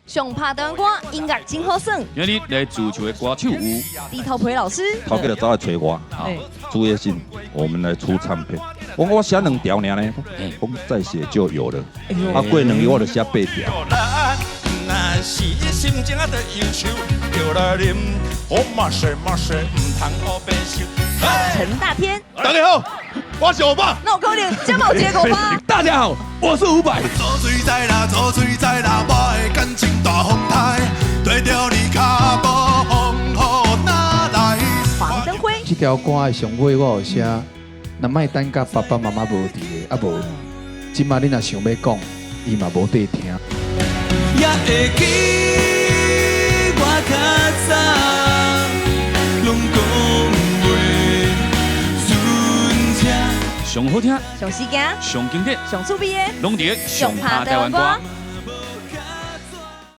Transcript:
上拍台湾歌，音乐真好耍。今日来主球的歌手有李头培老师，头家就走来找我，朱叶信，我们来出唱片。我写2条尔呢，我再写就有了。啊，过2个我就写8条。那是心情啊，得忧愁，叫来啉，好马水，唔通黑白收。陈大天，大家好，我是欧巴。那我可能加毛结果吧。大家好，我是伍佰。做水在啦，做水在啦，我的感情大风台，对着你脚步风雨哪来？黄登辉，这条歌的上尾我有写，若莫等甲爸爸妈妈无伫的，啊无，即马你若想要讲，伊嘛无地听。也会记我较早，拢讲话纯正。上好听、上时间，上经典、上趣味的，拢伫上拍台湾歌。